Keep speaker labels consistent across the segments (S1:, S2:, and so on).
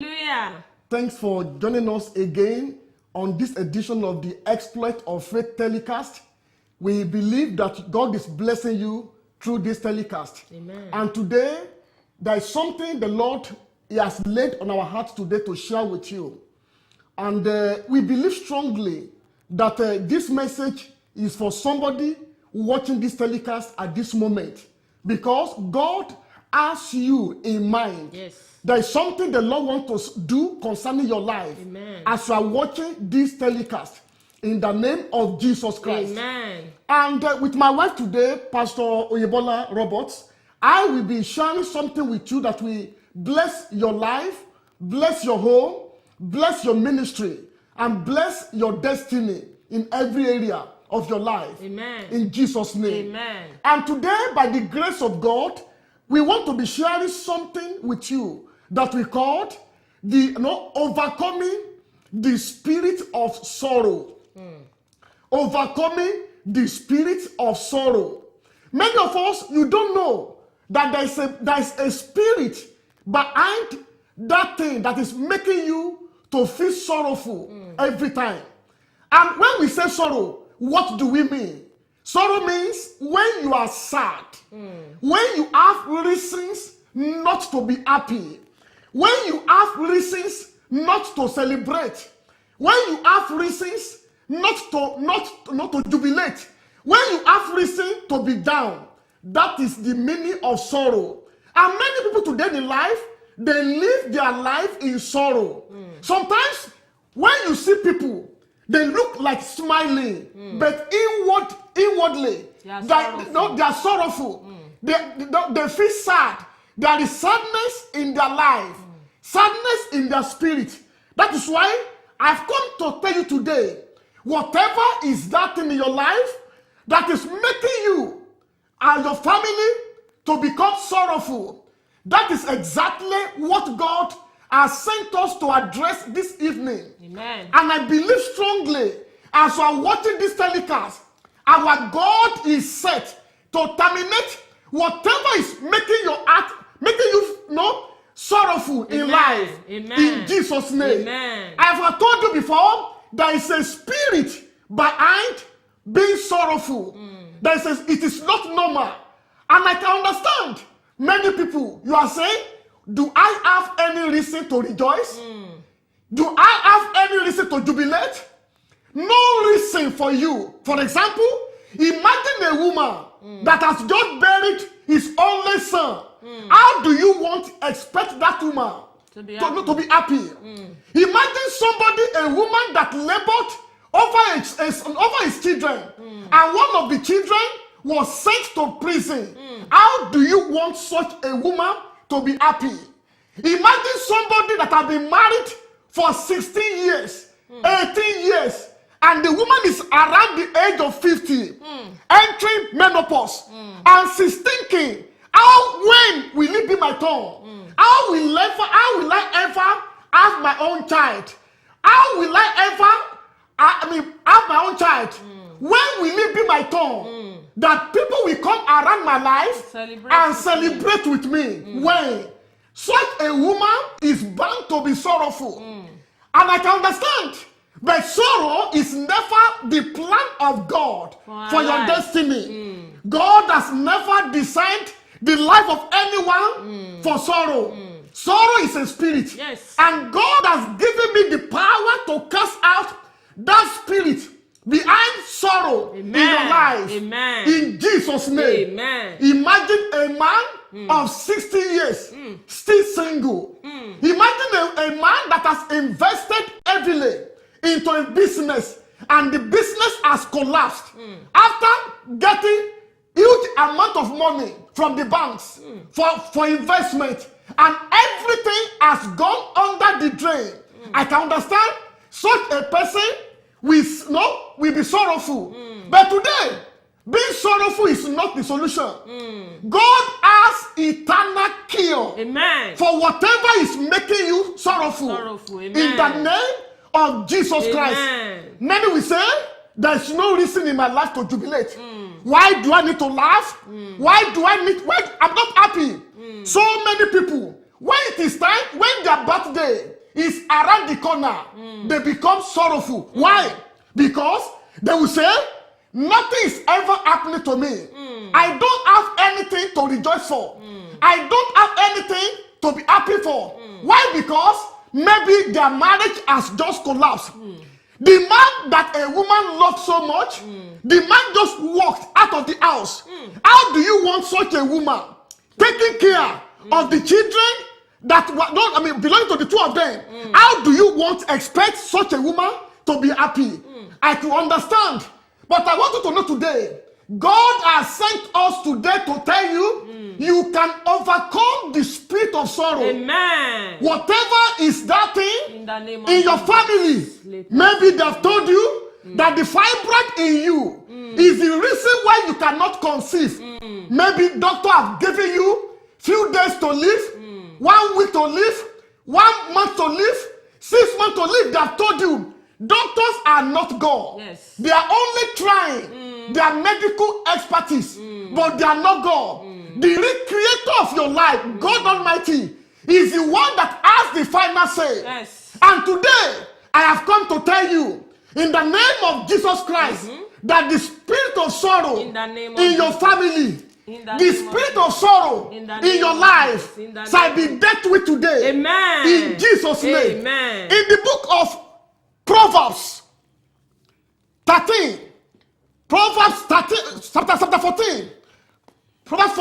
S1: Hallelujah.
S2: Thanks for joining us again on this edition of the Exploit of Faith telecast. We believe that God is blessing you through this telecast.
S1: Amen.
S2: And today, there is something the Lord has laid on our hearts today to share with you. And we believe strongly that this message is for somebody watching this telecast at this moment. Because God has you in mind.
S1: Yes.
S2: There is something the Lord wants to do concerning your life.
S1: Amen.
S2: As you are watching this telecast in the name of Jesus Christ.
S1: Amen.
S2: And with my wife today, Pastor Oyebola Roberts, I will be sharing something with you that will bless your life, bless your home, bless your ministry, and bless your destiny in every area of your life.
S1: Amen.
S2: In Jesus' name.
S1: Amen.
S2: And today, by the grace of God, we want to be sharing something with you that we called overcoming the spirit of sorrow. Overcoming the spirit of sorrow. Many of us, you don't know that there is a spirit behind that thing that is making you to feel sorrowful every time. And when we say sorrow, what do we mean? Sorrow means when you are sad, when you have reasons not to be happy, when you have reasons not to celebrate, when you have reasons not to jubilate, when you have reason to be down. That is the meaning of sorrow. And many people today in life, they live their life in sorrow. Sometimes when you see people, they look like smiling, but inwardly, they are sorrowful. They feel sad. There is sadness in their life, sadness in their spirit. That is why I've come to tell you today, whatever is that thing in your life that is making you and your family to become sorrowful, that is exactly what God has sent us to address this evening.
S1: Amen.
S2: And I believe strongly, as you are watching this telecast, our God is set to terminate whatever is making your heart, making you sorrowful in life.
S1: Amen.
S2: In Jesus' name.
S1: Amen.
S2: I have told you before, there is a spirit behind being sorrowful. It is not normal. And I can understand many people, you are saying, do I have any reason to rejoice? Do I have any reason to jubilate? No reason for you. For example, imagine a woman that has just buried his only son. How do you expect that woman to be happy? Imagine a woman that labored over his children, and one of the children was sent to prison. How do you want such a woman to be happy? Imagine somebody that has been married for 16 years, 18 years, and the woman is around the age of 50, entering menopause, and she's thinking, when will it be my turn? How will I ever have my own child? How will I ever have my own child? When will it be my turn? That people will come around my life and celebrate with me. When? Such a woman is bound to be sorrowful. And I can understand. But sorrow is never the plan of God for your destiny. God has never designed the life of anyone for sorrow. Sorrow is a spirit.
S1: Yes.
S2: And God has given me the power to cast out that spirit behind sorrow in your life.
S1: Amen.
S2: In Jesus' name.
S1: Amen.
S2: Imagine a man of 60 years still single. Imagine a man that has invested heavily into a business and the business has collapsed after getting huge amount of money from the banks for investment, and everything has gone under the drain. I can understand such a person will be sorrowful. But today, being sorrowful is not the solution. God has eternal cure.
S1: Amen.
S2: For whatever is making you sorrowful.
S1: Amen.
S2: In the name of Jesus Christ. Many will say, there's no reason in my life to jubilate. Why do I need to laugh? Why I'm not happy. So many people, when it is time, when their birthday is around the corner, they become sorrowful. Why? Because they will say, nothing is ever happening to me. I don't have anything to rejoice for. I don't have anything to be happy for. Why? Because maybe their marriage has just collapsed. The man that a woman loved so much, the man just walked out of the house. How do you want such a woman taking care of the children that belong to the two of them? How do you expect such a woman to be happy? I can understand. But I want you to know today, God has sent us today to tell you, you can overcome the spirit of sorrow.
S1: Amen.
S2: Whatever is that thing
S1: in
S2: your family, maybe they have told you that the fibroid in you is the reason why you cannot conceive. Maybe doctor have given you few days to live, 1 week to live, 1 month to live, 6 months to live. They have told you doctors are not God.
S1: Yes.
S2: They are only trying their medical expertise, but they are not God. The real creator of your life, God Almighty, is the one that has the final say.
S1: Yes.
S2: And today, I have come to tell you, in the name of Jesus Christ, that the spirit of sorrow in your family, the spirit of sorrow in your life shall be dealt with today.
S1: Amen.
S2: In Jesus' name.
S1: Amen.
S2: In the book of Proverbs 13, Proverbs 13, chapter 14, Proverbs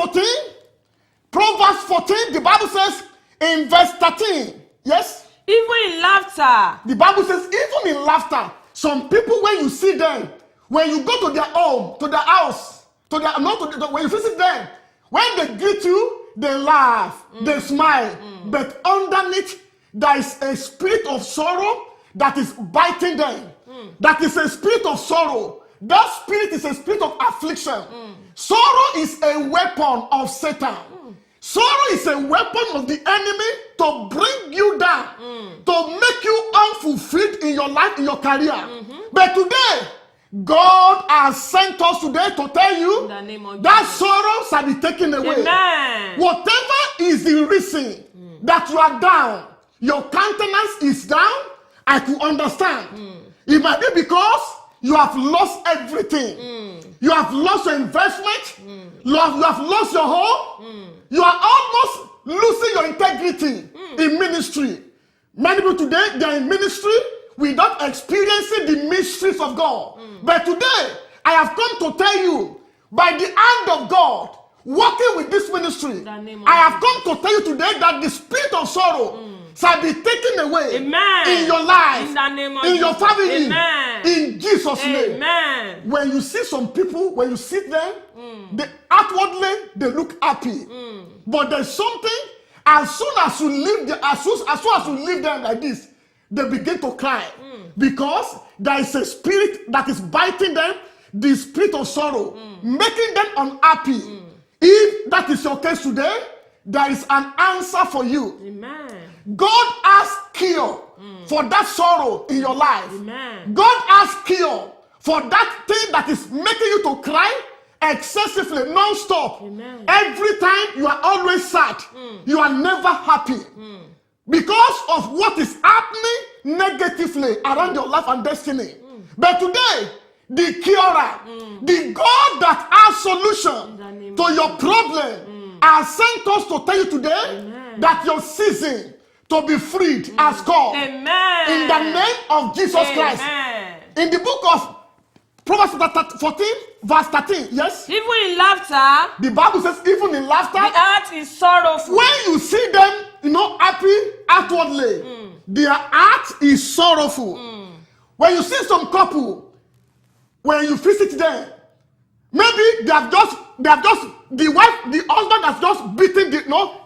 S2: 14, the Bible says in verse 13, yes?
S1: Even in laughter.
S2: The Bible says even in laughter, some people when you see them, when you go to their home, to their house, when you visit them, when they greet you, they laugh, they smile, but underneath there is a spirit of sorrow that is biting them. That is a spirit of sorrow. That spirit is a spirit of affliction. Sorrow is a weapon of Satan. Sorrow is a weapon of the enemy to bring you down, to make you unfulfilled in your life, in your career. But today, God has sent us today to tell you that sorrow shall be taken away.
S1: Amen.
S2: Whatever is the reason that you are down, your countenance is down, I could understand. It might be because you have lost everything. You have lost your investment. You have lost your home. You are almost losing your integrity in ministry. Many people today, they are in ministry without experiencing the mysteries of God. But today, I have come to tell you, by the hand of God, working with this ministry, I have come to tell you today that the spirit of sorrow shall be taken away.
S1: Amen.
S2: In your life,
S1: in
S2: your family,
S1: Amen.
S2: In Jesus' name.
S1: Amen.
S2: When you see some people, when you see them, they outwardly they look happy, but there's something. As soon as you leave them, as soon as you leave them like this, they begin to cry because there is a spirit that is biting them, the spirit of sorrow, making them unhappy. If that is your case today, there is an answer for you.
S1: Amen.
S2: God has cure for that sorrow in your life.
S1: Amen.
S2: God has cure for that thing that is making you to cry excessively, non-stop.
S1: Amen.
S2: Every time you are always sad. You are never happy. Because of what is happening negatively around your life and destiny. But today, the curer, the God that has solution to your problem, has sent us to tell you today that your season to be freed has come.
S1: Amen.
S2: In the name of Jesus Christ. In the book of Proverbs 14, verse 13, yes?
S1: Even in laughter,
S2: the Bible says, even in laughter,
S1: the heart is sorrowful.
S2: when you see them, happy outwardly, their heart is sorrowful. When you see some couple, when you visit them, maybe the husband has just beaten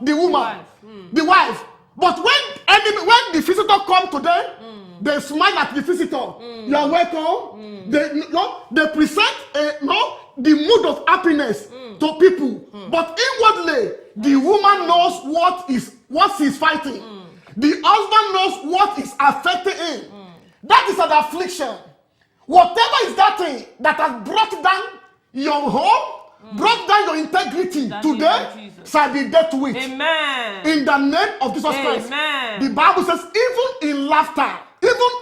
S2: the woman, the wife. But when the visitor come to them, they smile at the visitor. You are welcome. They present the mood of happiness to people. But inwardly, the woman knows what she's fighting. The husband knows what is affecting him. That is an affliction. Whatever is that thing that has brought down your home, broke down your integrity,
S1: the name of
S2: today
S1: Jesus.
S2: shall be dealt with.
S1: Amen.
S2: In the name of Jesus Christ.
S1: Amen.
S2: The Bible says, even in laughter,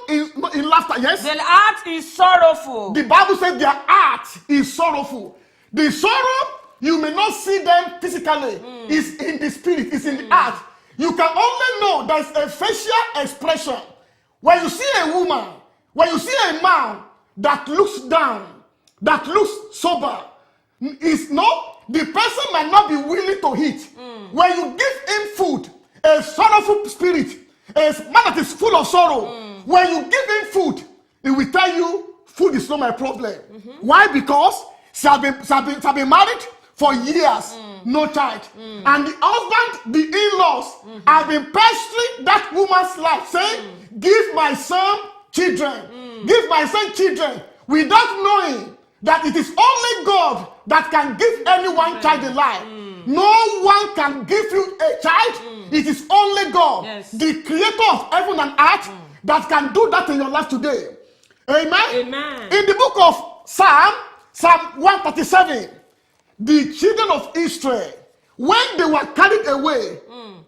S2: in laughter, yes?
S1: The heart is sorrowful.
S2: The Bible says their heart is sorrowful. The sorrow, you may not see them physically, is in the spirit, is in the heart. You can only know there's a facial expression. When you see a woman, when you see a man that looks down, that looks sober, the person might not be willing to eat. When you give him food, a sorrowful spirit, a man that is full of sorrow, when you give him food, he will tell you, food is not my problem. Why? Because she has been married for years, no child. And the husband, the in-laws, have been pestering that woman's life, saying, give my son children, give my son children, without knowing that it is only God that can give anyone child in life. No one can give you a child. It is only God, the creator of heaven and earth, that can do that in your life today. Amen?
S1: Amen.
S2: In the book of Psalm 137, the children of Israel, when they were carried away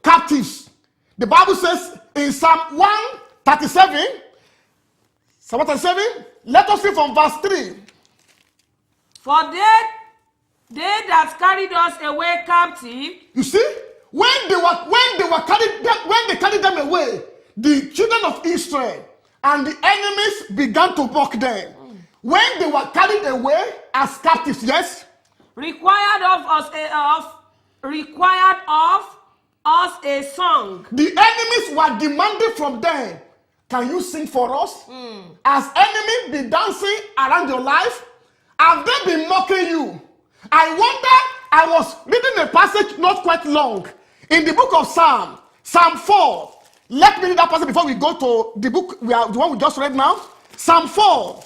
S2: captives, the Bible says in Psalm 137, let us see from verse 3.
S1: For they that carried us away captive.
S2: You see, when they carried them away, the children of Israel and the enemies began to mock them. When they were carried away as captives, yes,
S1: required of us a song.
S2: The enemies were demanding from them, can you sing for us? Has enemy been dancing around your life? Have they been mocking you? I wonder, I was reading a passage not quite long in the book of Psalm 4. Let me read that passage before we go to the book, the one we just read now. Psalm 4.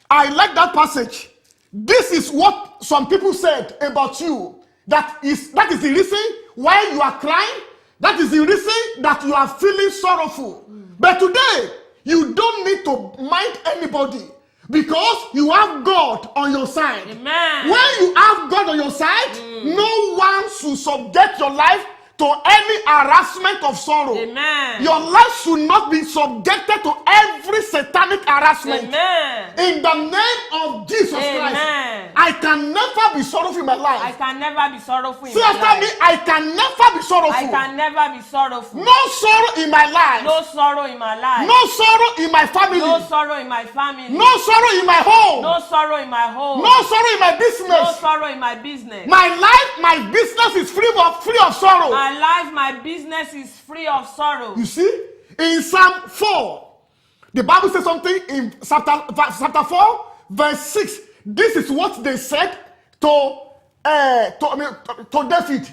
S2: I like that passage. This is what some people said about you. That is the reason why you are crying. That is the reason that you are feeling sorrowful. But today, you don't need to mind anybody, because you have God on your side.
S1: Amen.
S2: When you have God on your side, no one should subject your life to any harassment of sorrow.
S1: Amen.
S2: Your life should not be subjected to every satanic harassment.
S1: Amen.
S2: In the name of Jesus Christ, I can never be sorrowful in my life.
S1: I can never be sorrowful in
S2: See
S1: my
S2: after
S1: life.
S2: me, I can never be sorrowful.
S1: I can never be sorrowful.
S2: No sorrow in my life.
S1: No sorrow in my life.
S2: No sorrow in my family.
S1: No sorrow in my family.
S2: No sorrow in my home.
S1: No sorrow in my home.
S2: No sorrow in my business.
S1: No sorrow in my business.
S2: My life, my business is free of sorrow.
S1: My life, my business is free of sorrow.
S2: You see, in Psalm 4, the Bible says something in chapter 4, verse 6. This is what they said to David.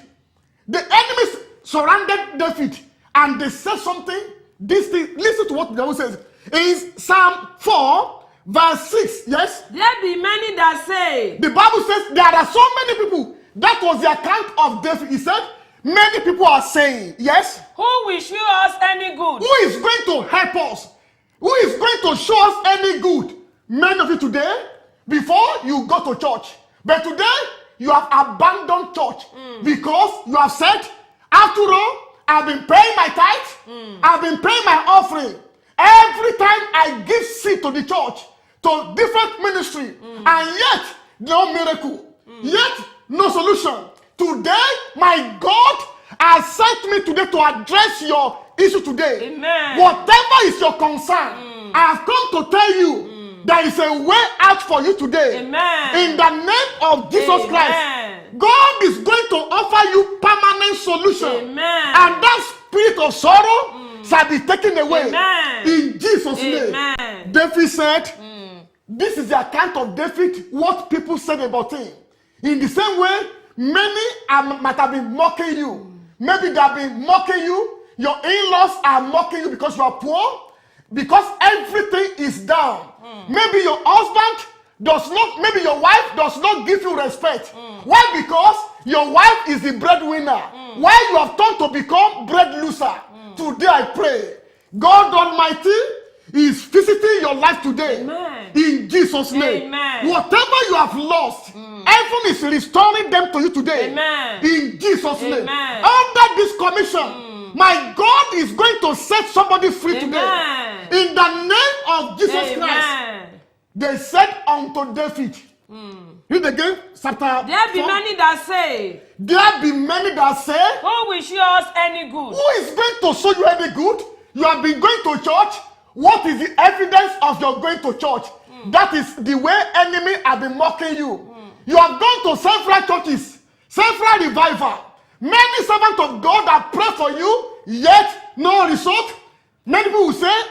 S2: The enemies surrounded David, and they said something. This thing, listen to what the Bible says. In Psalm 4, verse 6, yes?
S1: There be many that say.
S2: The Bible says there are so many people. That was the account of David. He said, many people are saying, yes?
S1: Who will show us any good?
S2: Who is going to help us? Who is going to show us any good? Many of you today, before you go to church, but today you have abandoned church because you have said, after all, I've been paying my tithe, I've been paying my offering. Every time I give seed to the church, to different ministry, and yet no miracle, yet no solution. Today, my God has sent me today to address your issue today.
S1: Amen.
S2: Whatever is your concern, I have come to tell you there is a way out for you today.
S1: Amen.
S2: In the name of Jesus Christ, God is going to offer you permanent solution.
S1: Amen.
S2: And that spirit of sorrow shall be taken away.
S1: Amen.
S2: In Jesus' name.
S1: Amen.
S2: David said, this is the account of David, what people said about him. In the same way, many might have been mocking you. Maybe they have been mocking you. Your in-laws are mocking you because you are poor, because everything is down. Maybe your husband does not, maybe your wife does not give you respect. Why? Because your wife is the breadwinner. Why you have turned to become bread loser? Today I pray, God Almighty is visiting your life today.
S1: Amen.
S2: In Jesus' name.
S1: Amen.
S2: Whatever you have lost, heaven is restoring them to you today.
S1: Amen.
S2: In Jesus' name.
S1: Amen.
S2: Under this commission, my God is going to set somebody free today.
S1: Amen.
S2: In the name of Jesus Christ.
S1: Amen.
S2: They said unto David, read again, chapter
S1: There be
S2: 4.
S1: many that say,
S2: There be many that say,
S1: who will show us any good?
S2: who is going to show you any good? You have been going to church. What is the evidence of your going to church? That is the way enemy have been mocking you. You have gone to several churches, several revival. Many servants of God have prayed for you, yet no result. Many people will say,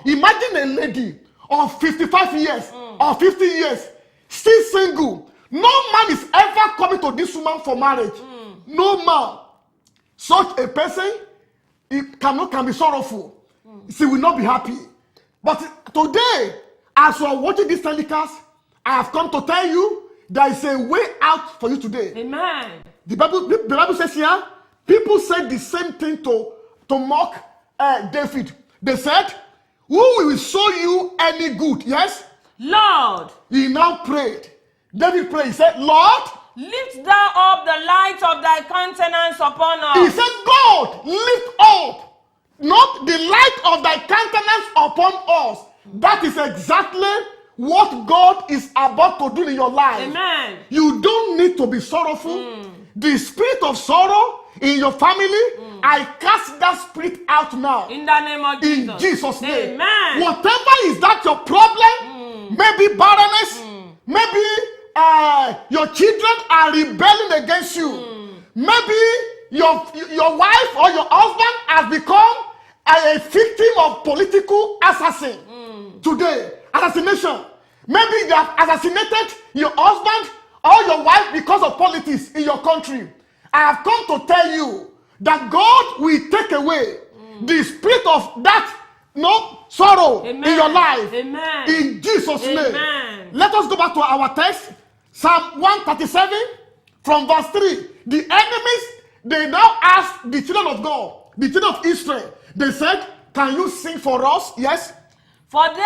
S2: imagine a lady of 55 years or 50 years, still single. No man is ever coming to this woman for marriage. No man. Such a person can be sorrowful. She will not be happy. But today, as you are watching this telecast, I have come to tell you there is a way out for you today.
S1: Amen.
S2: The Bible says here, people said the same thing to mock David. They said, who will show you any good? Yes?
S1: Lord,
S2: He now prayed. David prayed. He said, Lord,
S1: lift thou up the light of thy countenance upon
S2: he
S1: us.
S2: said, God, lift up, not the light of thy countenance upon us. That is exactly what God is about to do in your life.
S1: Amen.
S2: You don't need to be sorrowful. The spirit of sorrow in your family, I cast that spirit out now.
S1: In the name of Jesus.
S2: In Jesus' name.
S1: Amen.
S2: Whatever is that your problem, maybe barrenness, maybe your children are rebelling against you. Maybe your wife or your husband has become a victim of political assassin. Today, assassination. Maybe they have assassinated your husband or your wife because of politics in your country. I have come to tell you that God will take away the spirit of that sorrow in your life.
S1: Amen.
S2: In Jesus' name.
S1: Amen.
S2: Let us go back to our text. Psalm 137 from verse 3. The enemies, they now asked the children of God, the children of Israel. They said, can you sing for us? Yes.
S1: For they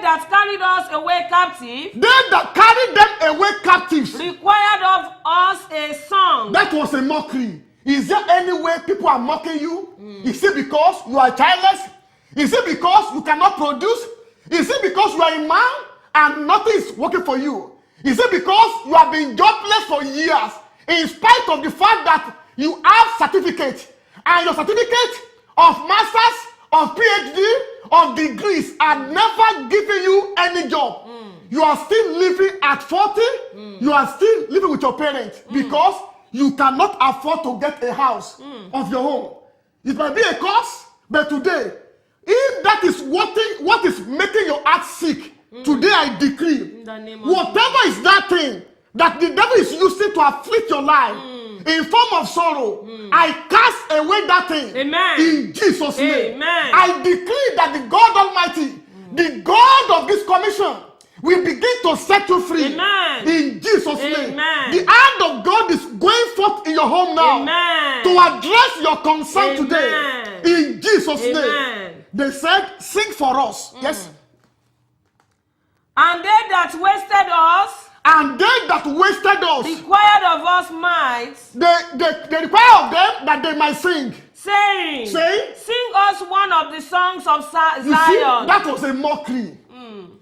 S1: that carried us away captive,
S2: They that carried them away captives.
S1: required of us a song.
S2: That was a mockery. Is there any way people are mocking you? Is it because you are childless? Is it because you cannot produce? Is it because you are a man and nothing is working for you? Is it because you have been jobless for years in spite of the fact that you have certificate and your certificate of masters, of PhD, of degrees are never giving you any job? You are still living at 40. You are still living with your parents because you cannot afford to get a house of your own. It might be a curse, but today, if that is what is making your heart sick, today I decree,
S1: In the name of
S2: whatever is that thing that the devil is using to afflict your life in form of sorrow, I cast away that thing.
S1: Amen.
S2: In Jesus' name.
S1: Amen.
S2: I decree that the God Almighty, the God of this commission, will begin to set you free.
S1: Amen.
S2: In Jesus' name.
S1: Amen.
S2: The hand of God is going forth in your home now
S1: Amen.
S2: to address your concern
S1: Amen.
S2: today. In Jesus' name.
S1: Amen.
S2: They said, sing for us. Yes.
S1: And they that wasted us,
S2: And they that wasted us,
S1: required of us might,
S2: they require of them that they might sing.
S1: saying,
S2: Saying?
S1: sing us one of the songs of
S2: You see,
S1: Zion.
S2: that was a mockery.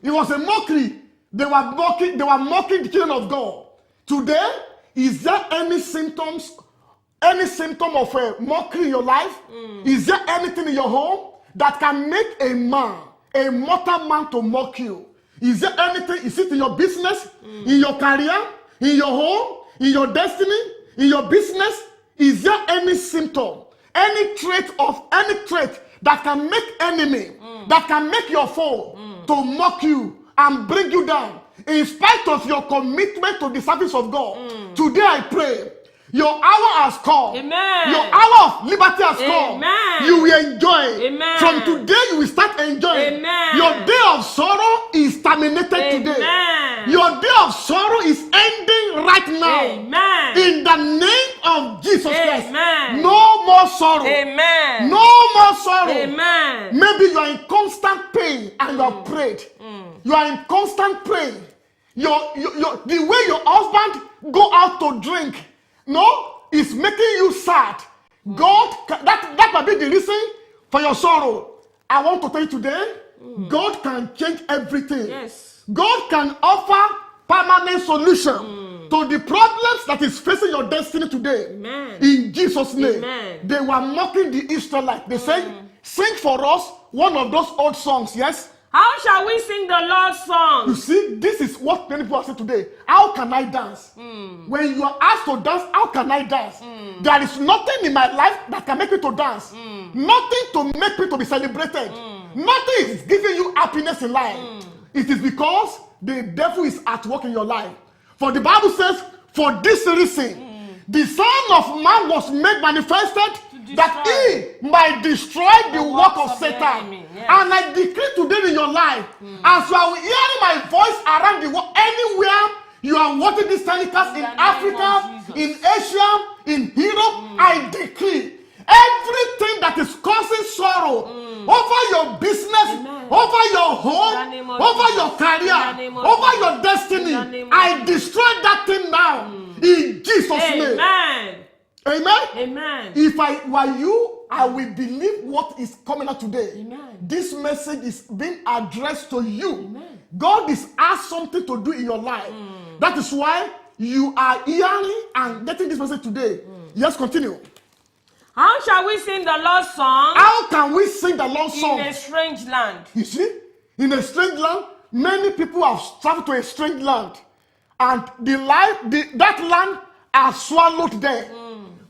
S2: It was a mockery. They were mocking the children of God. Today, is there any symptom of a mockery in your life? Is there anything in your home that can make a mortal man to mock you? Is there anything, is it in your business, in your career, in your home, in your destiny, in your business? Is there any symptom, any trait that can make enemy, that can make your foe to mock you and bring you down in spite of your commitment to the service of God? Today I pray, your hour has come.
S1: Amen.
S2: Your hour of liberty has come.
S1: Amen.
S2: You will enjoy.
S1: Amen.
S2: From today you will start enjoying.
S1: Amen.
S2: Your day of sorrow is terminated today.
S1: Amen.
S2: Your day of sorrow is ending right now.
S1: Amen.
S2: In the name of Jesus Christ.
S1: Amen.
S2: No more sorrow.
S1: Amen.
S2: No more sorrow.
S1: Amen.
S2: Maybe you are in constant pain and you have prayed. You are in constant pain. the way your husband go out to drink, no, is making you sad. God, that might be the reason for your sorrow. I want to tell you today, God can change everything.
S1: Yes.
S2: God can offer permanent solution to the problems that is facing your destiny today.
S1: Amen.
S2: In Jesus' name.
S1: Amen.
S2: They were mocking the Israelites. They said, sing for us one of those old songs, yes?
S1: How shall we sing the Lord's song?
S2: You see, this is what many people are saying today. How can I dance? When you are asked to dance, how can I dance? There is nothing in my life that can make me to dance. Nothing to make me to be celebrated. Nothing is giving you happiness in life. It is because the devil is at work in your life. For the Bible says, for this reason, the Son of Man was made manifested that he might destroy the work of Satan.
S1: Yes.
S2: And I decree today in your life, as you are hearing my voice around the world, anywhere you are watching these telecast in Africa, in Asia, in Europe, I decree everything that is causing sorrow over your business, over your home, over your career, over your destiny, I destroy that thing now in Jesus' name.
S1: Amen.
S2: Amen.
S1: Amen.
S2: If I were you, I will believe what is coming out today.
S1: Amen.
S2: This message is being addressed to you.
S1: Amen.
S2: God is asked something to do in your life. That is why you are hearing and getting this message today. Yes, continue.
S1: How shall we sing the Lord's song?
S2: How can we sing the Lord's song?
S1: In a strange land.
S2: You see, in a strange land, many people have traveled to a strange land, and that land are swallowed there.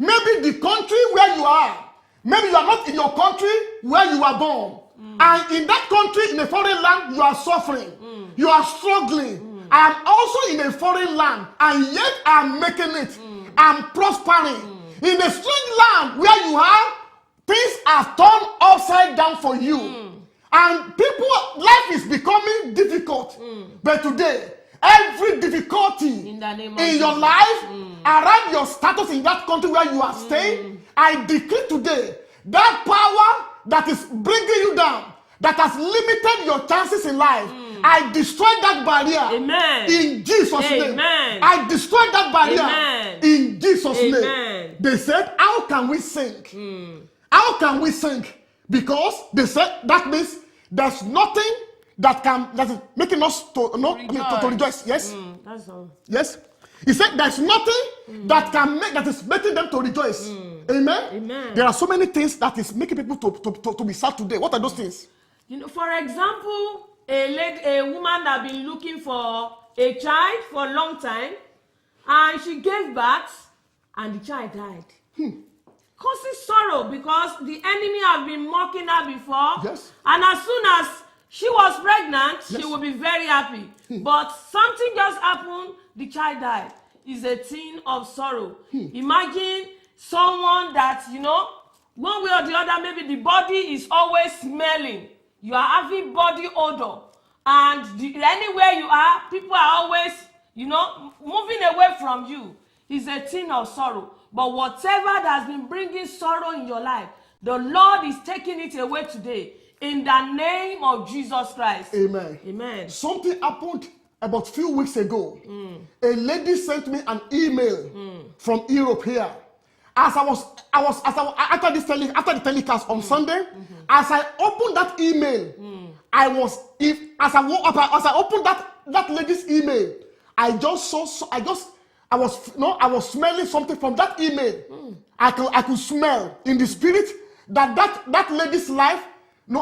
S2: Maybe the country where you are, maybe you are not in your country where you are born, and in that country, in a foreign land, you are suffering, you are struggling. I am also in a foreign land, and yet I am making it. I'm prospering. In a strange land where you are, things are turned upside down for you. And life is becoming difficult. But today, every difficulty in your life, around your status in that country where you are staying, I decree today, that power that is bringing you down, that has limited your chances in life, I destroy that barrier.
S1: Amen.
S2: In Jesus' name.
S1: Amen.
S2: I destroy that barrier.
S1: Amen.
S2: In Jesus'
S1: Amen.
S2: name. They said, how can we sing? How can we sing? Because they said that means there's nothing that is making us to rejoice. Yes?
S1: That's all.
S2: Yes? He said there's nothing that is making them to rejoice. Amen?
S1: Amen.
S2: There are so many things that is making people to be sad today. What are those things?
S1: For example, a woman that been looking for a child for a long time, and she gave birth, and the child died. Causing sorrow because the enemy have been mocking her before.
S2: Yes.
S1: And as soon as she was pregnant,
S2: yes,
S1: she will be very happy. But something just happened, the child died. It's a thing of sorrow. Imagine someone that, one way or the other, maybe the body is always smelling. You are having body odor. And anywhere you are, people are always, moving away from you. It's a thing of sorrow. But whatever that has been bringing sorrow in your life, the Lord is taking it away today. In the name of Jesus Christ.
S2: Amen.
S1: Amen.
S2: Something happened about a few weeks ago. A lady sent me an email from Europe here. After the telecast on Sunday, as I opened that email, as I opened that lady's email, I was smelling something from that email. I could smell in the spirit that lady's life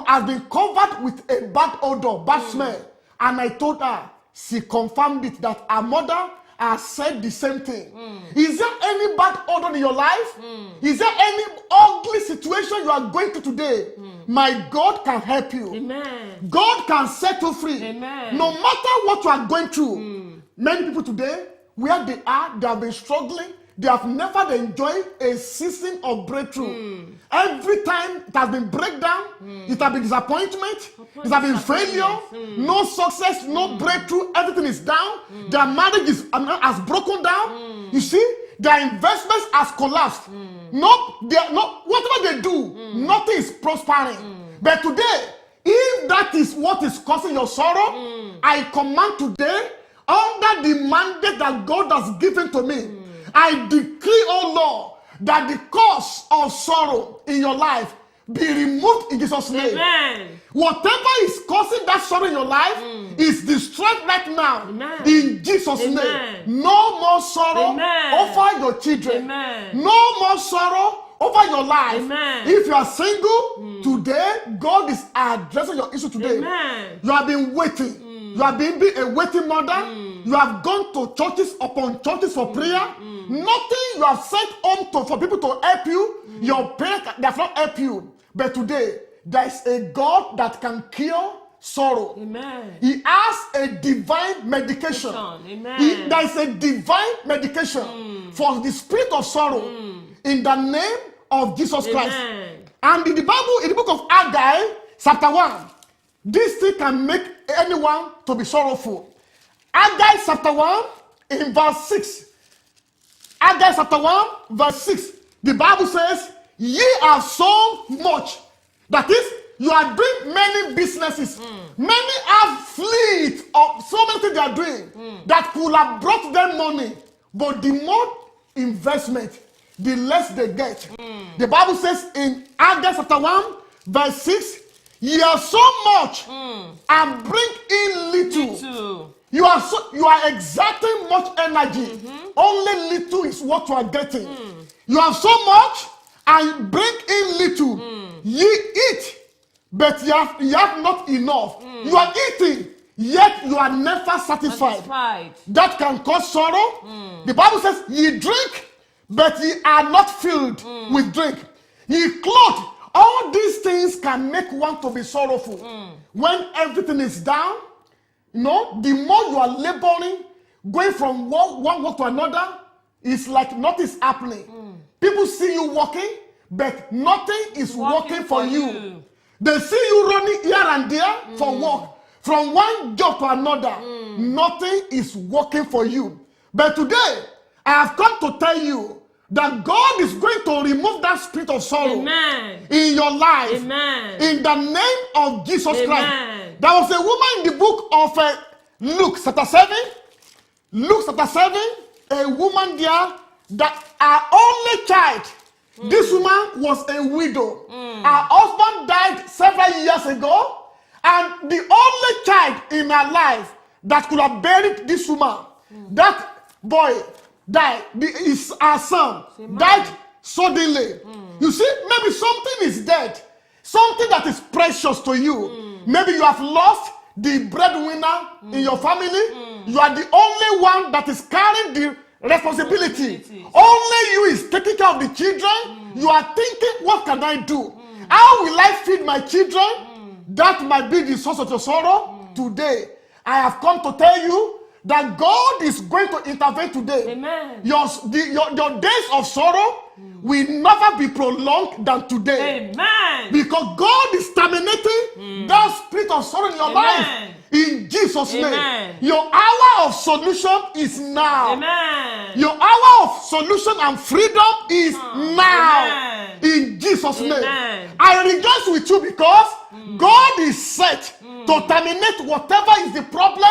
S2: has been covered with a bad odor, bad smell. And I told her, she confirmed it, that her mother has said the same thing. Is there any bad odor in your life? Is there any ugly situation you are going through today? My God can help you.
S1: Amen.
S2: God can set you free.
S1: Amen.
S2: No matter what you are going through. Many people today, where they have been struggling. They have never enjoyed a season of breakthrough. Every time it has been breakdown, it has been disappointment, it has been failure, no success, no breakthrough, everything is down. Their marriage has broken down. You see, their investments has collapsed. Whatever they do, nothing is prospering. But today, if that is what is causing your sorrow, I command today, under the mandate that God has given to me, I decree, oh Lord, that the cause of sorrow in your life be removed in Jesus' name.
S1: Amen.
S2: Whatever is causing that sorrow in your life is destroyed right now.
S1: Amen.
S2: In Jesus'
S1: Amen.
S2: name. No more sorrow
S1: Amen.
S2: over your children.
S1: Amen.
S2: No more sorrow over your life.
S1: Amen.
S2: If you are single, today, God is addressing your issue today.
S1: Amen.
S2: You have been waiting. You have been a waiting mother. You have gone to churches upon churches for prayer. Nothing you have sent home for people to help you. Your parents, they have not helped you. But today, there is a God that can cure sorrow.
S1: Amen.
S2: He has a divine medication.
S1: Amen.
S2: There is a divine medication for the spirit of sorrow in the name of Jesus Christ.
S1: Amen.
S2: And in the Bible, in the book of Haggai, chapter 1, this thing can make anyone to be sorrowful. Haggai chapter 1 in verse 6. Haggai chapter 1 verse 6. The Bible says, ye have so much. That is, you are doing many businesses. Many have fleet of so many things they are doing that could have brought them money. But the more investment, the less they get. The Bible says in Haggai chapter 1 verse 6, ye have so much and bring in little. You are exerting much energy. Only little is what you are getting. You have so much and bring in little. Ye eat, but you have not enough. You are eating, yet you are never satisfied. That can cause sorrow. The Bible says, ye drink, but ye are not filled with drink. Ye clothe. All these things can make one to be sorrowful. When everything is down, the more you are laboring, going from one work to another, it's like nothing is happening. People see you working, but nothing is working for you. They see you running here and there for work. From one job to another, nothing is working for you. But today, I have come to tell you that God is going to remove that spirit of sorrow in your life. In the name of Jesus Christ. There was a woman in the book of Luke chapter 7. Luke chapter 7, a woman there that her only child, this woman was a widow. Her husband died several years ago, and the only child in her life that could have buried this woman, that boy died. Her son died suddenly. You see, maybe something is dead, something that is precious to you. Maybe you have lost the breadwinner in your family. You are the only one that is carrying the responsibility. Only you is taking care of the children. You are thinking, what can I do? How will I feed my children? That might be the source of your sorrow. Today, I have come to tell you that God is going to intervene today. Your days of sorrow will never be prolonged than today. Because God is terminating that spirit of sorrow in your life. In Jesus' name. Your hour of solution is now. Your hour of solution and freedom is now. In Jesus' name. I rejoice with you because God is set to terminate whatever is the problem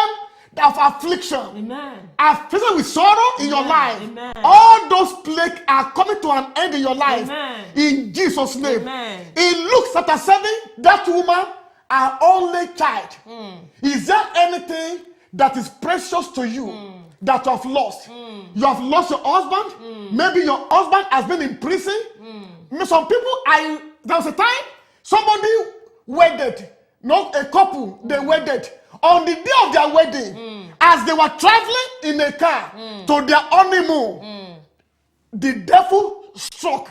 S2: of affliction, affliction with sorrow in your life. All those plagues are coming to an end in your life. In Jesus' name. In Luke chapter 7, that woman, her only child. Is there anything that is precious to you that you have lost? You have lost your husband. Maybe your husband has been in prison. Some people, there was a time somebody wedded, not a couple, they wedded. On the day of their wedding, as they were traveling in a car to their honeymoon, the devil struck.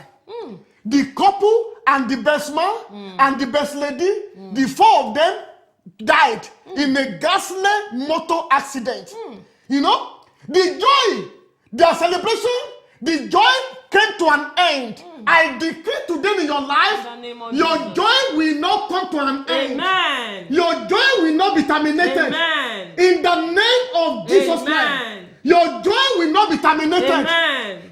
S2: The couple and the best man and the best lady, the four of them died in a ghastly motor accident. You know, the joy, their celebration, the joy came to an end. I decree today in your life, your joy will not come to an end. Your joy will not be terminated. In the name of Jesus Christ. Your joy will not be terminated.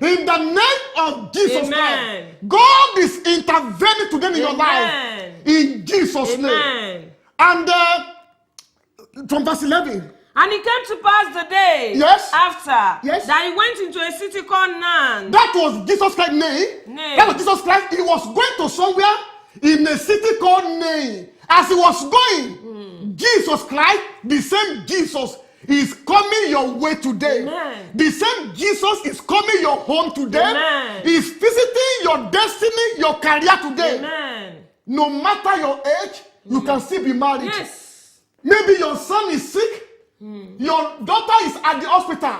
S2: In the name of Jesus Christ. God is intervening today in your life. In Jesus' name. And from verse 11.
S1: And it came to pass the day
S2: Yes.
S1: after
S2: Yes.
S1: that he went into a city called Nan.
S2: That was Jesus Christ name.
S1: Nain.
S2: That was Jesus Christ. He was going to somewhere in a city called Nain. As he was going, Jesus Christ, the same Jesus, is coming your way today.
S1: Amen.
S2: The same Jesus is coming your home today.
S1: Amen.
S2: He's visiting your destiny, your career today.
S1: Amen.
S2: No matter your age, you can still be married.
S1: Yes.
S2: Maybe your son is sick. Your daughter is at the hospital.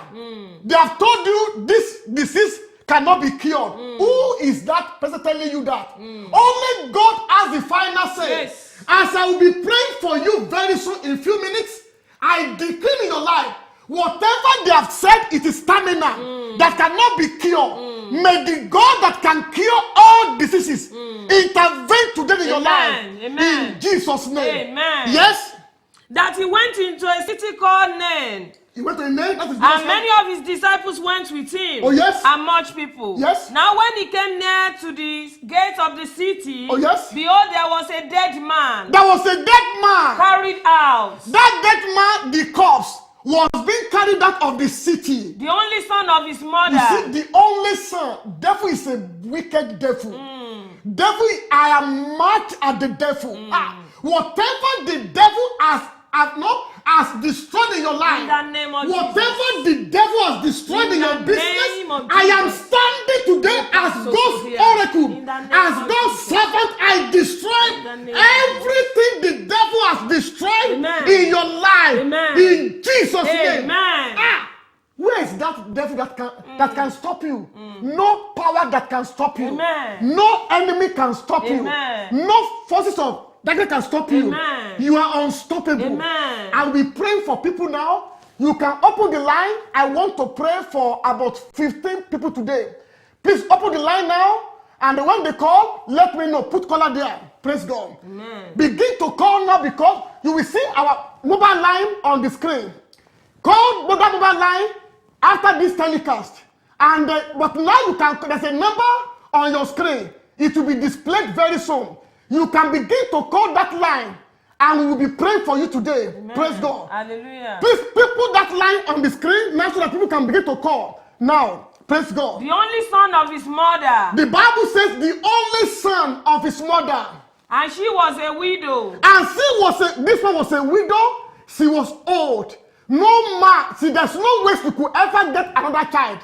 S2: They have told you this disease cannot be cured. Who is that person telling you that? Only God has the final say.
S1: Yes.
S2: As I will be praying for you very soon in a few minutes, I declare in your life, whatever they have said, it is terminal, that cannot be cured. May the God that can cure all diseases intervene today in your life.
S1: Amen.
S2: In Jesus' name.
S1: Amen.
S2: Yes?
S1: That he went into a city called Nain.
S2: He went to a name, that is
S1: And
S2: Jesus'
S1: many
S2: name.
S1: of his disciples went with him.
S2: Oh, yes.
S1: And much people.
S2: Yes.
S1: Now when he came near to the gate of the city,
S2: Oh, yes.
S1: behold, there was a dead man
S2: There was a dead man.
S1: carried out.
S2: That dead man, the corpse, was being carried out of the city.
S1: The only son of his
S2: You
S1: mother.
S2: see, the only son, devil is a wicked devil. Devil, I am mad at the devil. Whatever the devil has destroyed in your life,
S1: In the name of
S2: whatever the devil has destroyed in
S1: In
S2: your
S1: the
S2: business,
S1: name of
S2: I am
S1: Jesus.
S2: standing today as
S1: so
S2: God's
S1: here.
S2: oracle,
S1: In the name
S2: as
S1: of
S2: God's
S1: Jesus.
S2: servant. I destroy
S1: In the name of
S2: everything the devil has destroyed
S1: Amen.
S2: in your life.
S1: Amen.
S2: In Jesus' name.
S1: Amen.
S2: Where is that devil that can stop you? No power that can stop you.
S1: Amen.
S2: No enemy can stop
S1: Amen.
S2: you. No forces of darkness can stop you.
S1: Amen.
S2: You are unstoppable.
S1: Amen.
S2: I'll be praying for people now. You can open the line. I want to pray for about 15 people today. Please open the line now. And when they call, let me know. Put caller there. Praise God.
S1: Amen.
S2: Begin to call now because you will see our mobile line on the screen. Call mobile line after this telecast. And but now you can, there's a number on your screen. It will be displayed very soon. You can begin to call that line and we will be praying for you today.
S1: Amen.
S2: Praise God.
S1: Hallelujah.
S2: Please put that line on the screen now so that people can begin to call. Now, praise God.
S1: The only son of his mother.
S2: The Bible says the only son of his mother.
S1: And she was a widow.
S2: And this one was a widow. She was old. No man, see, there's no way she could ever get another child.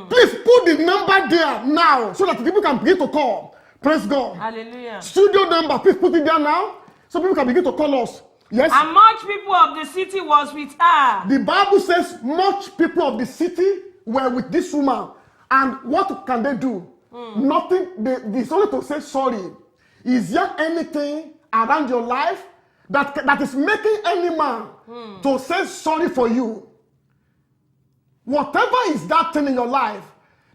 S2: Please put the number there now so that people can begin to call. Praise God.
S1: Hallelujah.
S2: Studio number, please put it there now so people can begin to call us. Yes.
S1: And much people of the city was with her.
S2: The Bible says much people of the city were with this woman. And what can they do? Nothing. It's only to say sorry. Is there anything around your life that is making any man to say sorry for you? Whatever is that thing in your life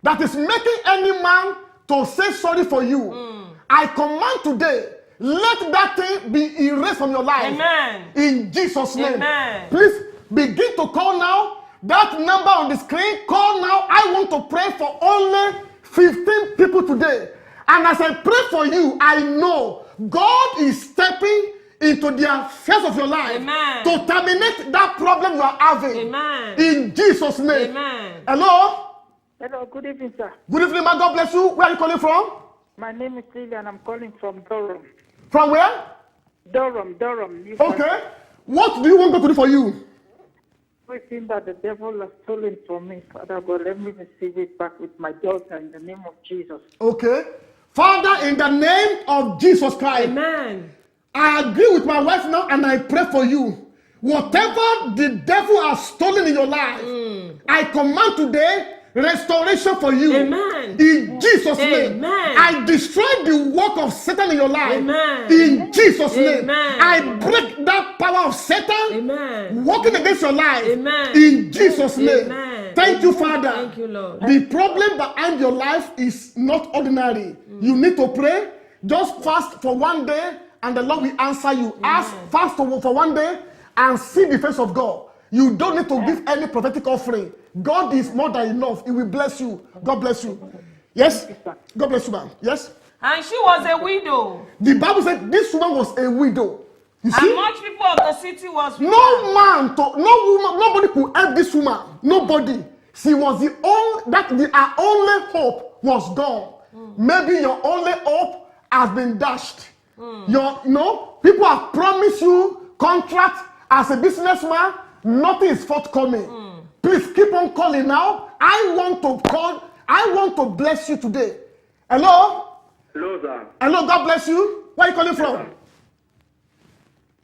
S2: that is making any man to say sorry for you, I command today, let that thing be erased from your life.
S1: Amen.
S2: In Jesus' name.
S1: Amen.
S2: Please begin to call now. That number on the screen, call now. I want to pray for only 15 people today. And as I pray for you, I know God is stepping into the affairs of your life.
S1: Amen.
S2: To terminate that problem you are having.
S1: Amen.
S2: In Jesus' name.
S1: Amen.
S2: Hello?
S3: Hello, good evening, sir.
S2: Good evening, man. God bless you. Where are you calling from?
S3: My name is Lillian. I'm calling from Durham.
S2: From where?
S3: Durham. New
S2: Okay. What do you want God to do for you?
S3: Everything that the devil has stolen from me, Father God, let me receive it back with my daughter in the name of Jesus.
S2: Okay. Father, in the name of Jesus Christ.
S1: Amen.
S2: I agree with my wife now and I pray for you. Whatever the devil has stolen in your life, I command today restoration for you.
S1: Amen.
S2: In Jesus' name.
S1: Amen.
S2: I destroy the work of Satan in your life.
S1: Amen.
S2: In Jesus' name.
S1: Amen.
S2: I break that power of Satan
S1: Amen.
S2: working against your life.
S1: Amen.
S2: In Jesus' name.
S1: Amen.
S2: Thank you, Father.
S1: Thank you, Lord.
S2: The problem behind your life is not ordinary. You need to pray. Just fast for one day and the Lord will answer you. Ask, fast for 1 day and see the face of God. You don't need to give any prophetic offering. God is more than enough. He will bless you. God bless you. Yes? God bless you, man. Yes?
S1: And she was a widow.
S2: The Bible said this woman was a widow. You see?
S1: And much people of the city was with her.
S2: No man, no woman, nobody could help this woman. Nobody. She was the only, her only hope was gone. Maybe your only hope has been dashed. People have promised you contract as a businessman. Nothing is forthcoming. Please keep on calling now. I want to bless you today. Hello?
S4: Hello, sir.
S2: Hello, God bless you. Where are you calling from?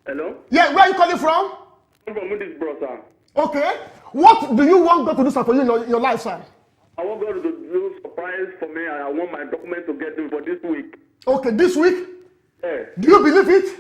S4: Hello?
S2: Yeah, where are you calling from?
S4: I'm from Middlesbrough, sir.
S2: Okay. What do you want God to do for you in your life, sir?
S4: I want God to do a surprise for me, and I want my document to get in for this week.
S2: Okay, this week?
S4: Yeah.
S2: Do you believe it?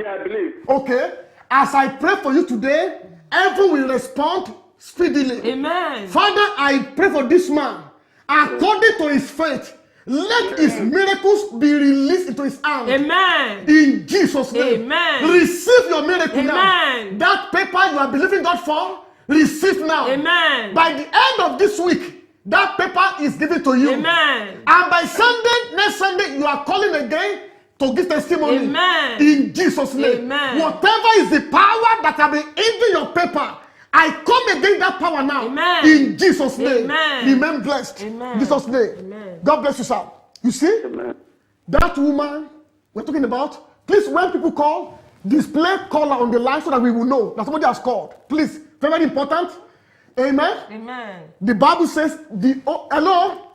S4: Yeah, I believe.
S2: Okay. As I pray for you today, heaven will respond speedily.
S1: Amen.
S2: Father, I pray for this man. According to his faith, let his miracles be released into his hand.
S1: Amen.
S2: In Jesus' name.
S1: Amen.
S2: Receive your miracle now.
S1: Amen.
S2: That paper you are believing God for, receive now.
S1: Amen.
S2: By the end of this week, that paper is given to you.
S1: Amen.
S2: And by Sunday, next Sunday, you are calling again to give testimony.
S1: Amen.
S2: In Jesus' name.
S1: Amen.
S2: Whatever is the power that have been in your paper, I come against that power now.
S1: Amen.
S2: In Jesus' name.
S1: Amen.
S2: Remain blessed.
S1: Amen.
S2: In Jesus' name.
S1: Amen.
S2: God bless you, sir. You see?
S4: Amen.
S2: That woman we're talking about, please, when people call, display caller on the line so that we will know that somebody has called. Please, very important. Amen.
S1: Amen.
S2: The Bible says, hello?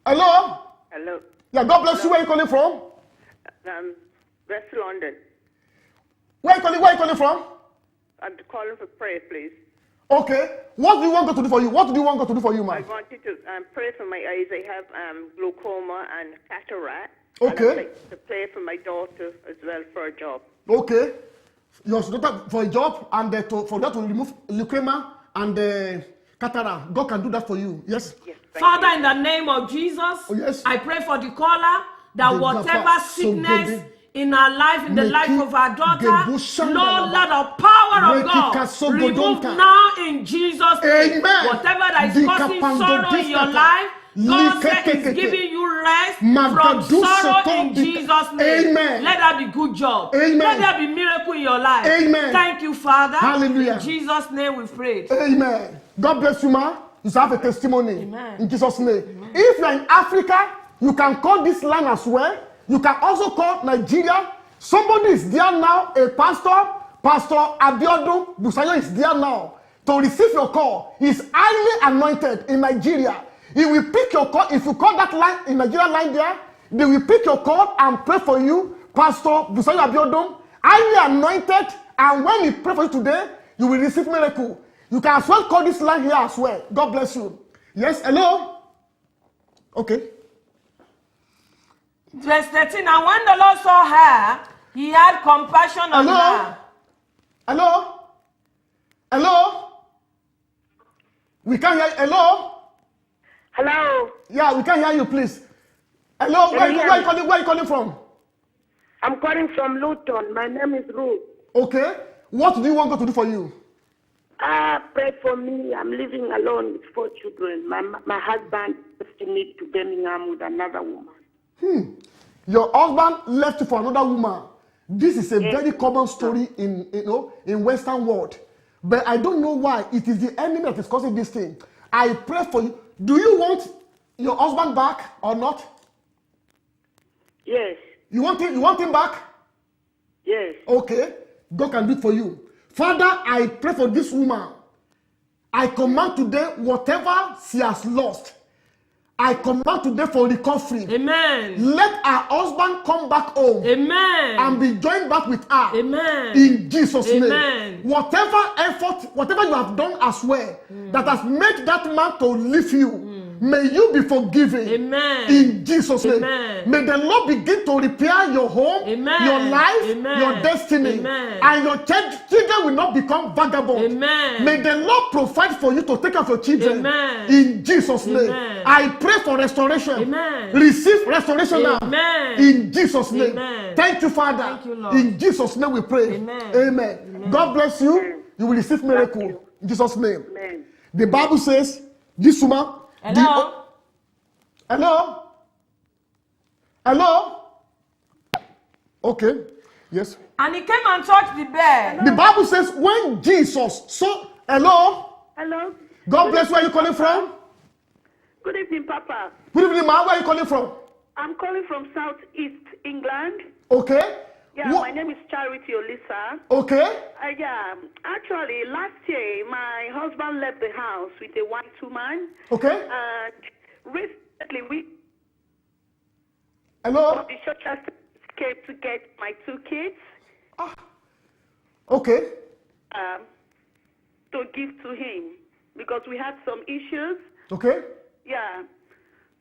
S2: Hello?
S5: Hello.
S2: Yeah, God bless you. Where are you calling from?
S5: West London.
S2: Where are you calling from?
S5: I'm calling for prayer, please.
S2: Okay. What do you want God to do for you? What do you want God to do for you,
S5: I
S2: man?
S5: wanted to pray for my eyes. I have glaucoma and cataract.
S2: Okay.
S5: And I'd like to pray for my daughter as well for a job.
S2: Okay. Your daughter for a job and for that to remove leukemia and cataract. God can do that for you. Yes?
S5: Yes.
S1: Father, in the name of Jesus,
S2: yes.
S1: I pray for the caller that
S2: The
S1: whatever
S2: Gapa,
S1: sickness
S2: Sogede,
S1: in our life, in the life
S2: Meki,
S1: of our daughter,
S2: Gebushanda,
S1: Lord, let the power of
S2: Meki
S1: God remove
S2: Kasogodonka.
S1: now in Jesus' name.
S2: Amen.
S1: Whatever that is
S2: Di
S1: causing
S2: kapando
S1: sorrow in your
S2: diskata.
S1: life, God said
S2: Likekekeke.
S1: is giving you rest
S2: Magadu
S1: from sorrow
S2: soto
S1: in
S2: di-
S1: Jesus' name.
S2: Amen.
S1: Let that be good job.
S2: Amen.
S1: Let there be miracle in your life.
S2: Amen.
S1: Thank you, Father.
S2: Hallelujah.
S1: In Jesus' name we prayed.
S2: Amen. God bless you, ma. You have a testimony.
S1: Amen.
S2: In Jesus' name. Amen. If you are in Africa, you can call this line as well. You can also call Nigeria. Somebody is there now, a pastor, Pastor Abiodun Busayo is there now to receive your call. He is highly anointed in Nigeria. He will pick your call. If you call that line in Nigeria line there, they will pick your call and pray for you. Pastor Busayo Abiodun, highly anointed, and when he pray for you today, you will receive miracle. You can as well call this line here as well. God bless you. Yes, hello? Okay.
S1: Verse 13, and when the Lord saw her, he had compassion on
S2: Hello?
S1: her.
S2: Hello? Hello? We can't hear you. Hello?
S5: Hello.
S2: Yeah, we can't hear you, please. Hello? Where are you calling from?
S5: I'm calling from Luton. My name is Ruth.
S2: Okay. What do you want God to do for you?
S5: Pray for me. I'm living alone with 4 children. My husband left me to Birmingham with another woman.
S2: Your husband left you for another woman. This is a very common story in Western world. But I don't know why it is the enemy that is causing this thing. I pray for you. Do you want your husband back or not?
S5: Yes.
S2: You want him back?
S5: Yes.
S2: Okay. God can do it for you. Father, I pray for this woman. I command today whatever she has lost. I command today for recovery.
S1: Amen.
S2: Let her husband come back home.
S1: Amen.
S2: And be joined back with her.
S1: Amen.
S2: In Jesus'
S1: Amen.
S2: name. Whatever effort, whatever you have done as well, that has made that man to leave you, may you be forgiven.
S1: Amen.
S2: In Jesus' name.
S1: Amen.
S2: May the Lord begin to repair your home,
S1: Amen.
S2: your life,
S1: Amen.
S2: your destiny.
S1: Amen.
S2: And your children will not become vagabonds.
S1: Amen.
S2: May the Lord provide for you to take care of your children.
S1: Amen.
S2: In Jesus' name.
S1: Amen.
S2: I pray for restoration.
S1: Amen.
S2: Receive restoration now.
S1: Amen.
S2: In Jesus' name.
S1: Amen.
S2: Thank you, Father.
S1: Thank you, Lord.
S2: In Jesus' name we pray.
S1: Amen.
S2: Amen.
S1: Amen.
S2: God bless you.
S5: Amen.
S2: You will receive miracle.
S5: you.
S2: In Jesus' name.
S5: Amen.
S2: The Bible says, this woman.
S1: Hello?
S2: Hello? Hello? Okay. Yes.
S1: And he came and touched the bed.
S2: The Bible says when Jesus saw, hello?
S5: Hello?
S2: God bless you. Where are you calling from?
S5: Good evening, Papa.
S2: Good evening, ma. Where are you calling from?
S5: I'm calling from Southeast England.
S2: Okay.
S5: Yeah, my name is Charity Olisa.
S2: Okay.
S5: Yeah, actually, last year, my husband left the house with a white woman.
S2: Okay.
S5: And recently, we
S2: Hello?
S5: the church came to get my 2 kids
S2: Okay.
S5: to give to him because we had some issues.
S2: Okay.
S5: Yeah.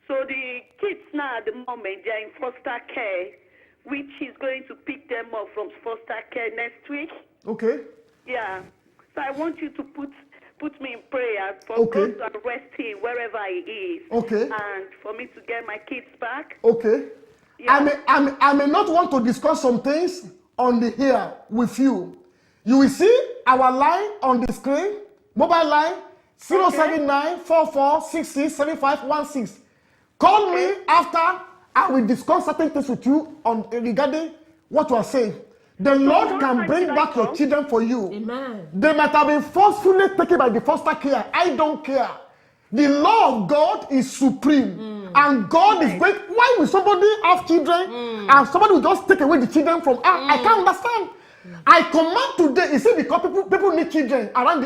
S5: So the kids now at the moment, they're in foster care, which is going to pick them up from foster care next week.
S2: Okay.
S5: Yeah. So I want you to put me in prayer for
S2: Okay.
S5: God to arrest him wherever he is.
S2: Okay.
S5: And for me to get my kids back.
S2: Okay.
S5: Yeah.
S2: I may not want to discuss some things on the air with you. You will see our line on the screen, mobile line 07944667516. Call me after I will discuss certain things with you on regarding what you are saying. The Lord can bring back your children for you.
S1: Amen.
S2: They might have been forcefully taken by the foster care. I don't care. The law of God is supreme. And God is great. Why will somebody have children and somebody will just take away the children from her? I can't understand. I command today, is it because people need children around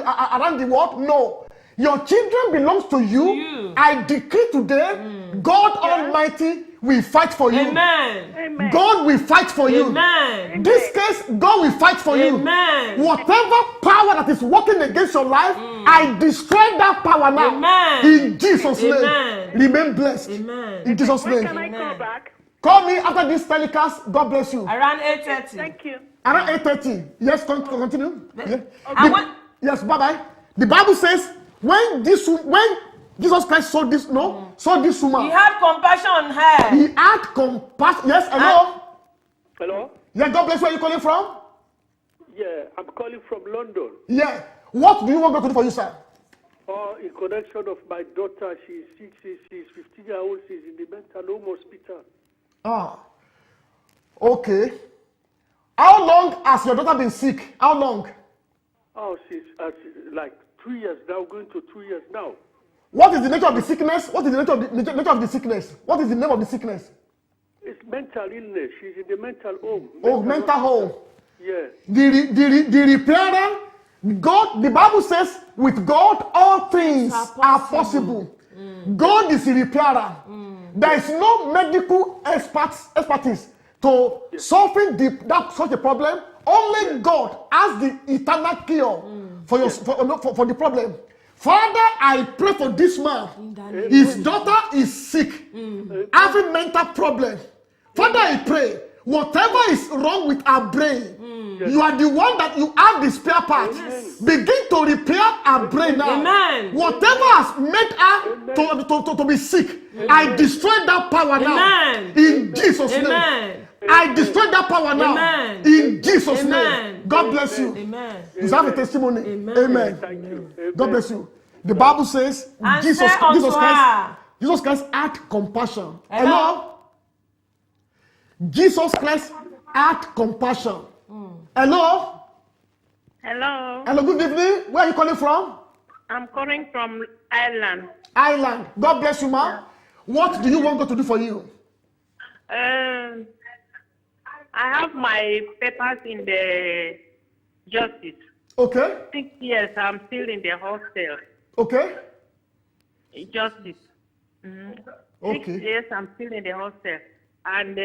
S2: the world? No. Your children belongs to you. I decree today, God Almighty will fight for you.
S1: Amen.
S5: Amen.
S2: God will fight for you.
S1: Amen.
S2: This case, God will fight for you.
S1: Amen.
S2: Whatever power that is working against your life, I destroy that power now.
S1: Amen.
S2: In Jesus' name.
S1: Amen.
S2: Remain blessed.
S1: Amen.
S2: In Jesus'
S5: When can
S2: name.
S5: I call back?
S2: Call me after this telecast. God bless you.
S1: Around 8:30.
S5: Thank you.
S2: Around 8:30. Yes, continue. Yeah.
S1: I want-
S2: Yes, bye-bye. The Bible says when Jesus Christ saw this woman,
S1: He had compassion on her.
S2: he had compassion. Yes, hello.
S4: Hello?
S2: Yeah, God bless you. Where are you calling from?
S4: Yeah, I'm calling from London.
S2: Yeah. What do you want God to do for you, sir?
S4: In connection of my daughter, she's 15-year-old, she's in the mental home hospital.
S2: Ah. Okay. How long has your daughter been sick? How long?
S4: Oh, she's like 2 years now, going to 2 years now.
S2: What is the nature of the sickness? What is the nature of the sickness? What is the name of the sickness?
S4: It's mental illness. She's in the mental home.
S2: Oh, mental home.
S4: Yeah.
S2: The repairer, God, the Bible says, with God all things are possible. God is the repairer. There is no medical expertise to solving such a problem. Only God has the eternal cure for the problem. Father, I pray for this man. His daughter is sick, having mental problem. Father, I pray, whatever is wrong with her brain, you are the one that you have the spare part. Begin to repair her brain now.
S1: Amen.
S2: Whatever has made her to be sick, I destroy that power now.
S1: Amen.
S2: In Jesus' name.
S1: Amen.
S2: I destroy that power now.
S1: Amen.
S2: In Jesus'
S1: Amen.
S2: name. God bless you.
S1: Amen.
S2: You have a testimony.
S1: Amen.
S4: Thank you.
S2: God bless you. The Bible says
S1: And
S2: Jesus
S1: say unto her.
S2: Christ had compassion.
S1: Hello?
S2: Jesus Christ had compassion. Hello?
S3: Hello,
S2: Hello, good evening. Where are you calling from?
S3: I'm calling from Ireland.
S2: Ireland. God bless you, ma. What do you want God to do for you?
S3: I have my papers in the justice.
S2: Okay.
S3: 6 years, I'm still in the hostel.
S2: Okay.
S3: Justice. 6
S2: Okay.
S3: years, I'm still in the hostel. And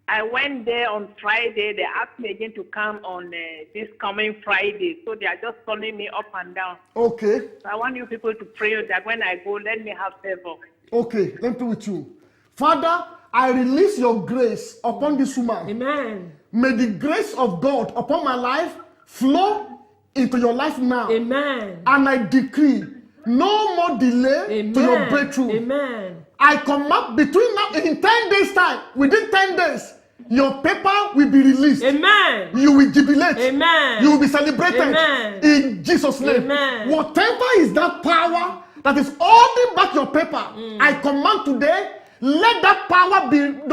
S3: I went there on Friday. They asked me again to come on this coming Friday. So they are just calling me up and down.
S2: Okay.
S3: So I want you people to pray that when I go, let me have favor.
S2: Okay. Let me pray with you. Father, I release your grace upon this woman.
S1: Amen.
S2: May the grace of God upon my life flow into your life now.
S1: Amen.
S2: And I decree no more delay to your breakthrough.
S1: Amen.
S2: I command between now in 10 days time, within 10 days, your paper will be released.
S1: Amen.
S2: You will jubilate.
S1: Amen.
S2: You will be celebrated.
S1: Amen.
S2: In Jesus' name.
S1: Amen.
S2: Whatever is that power that is holding back your paper, I command today, let that power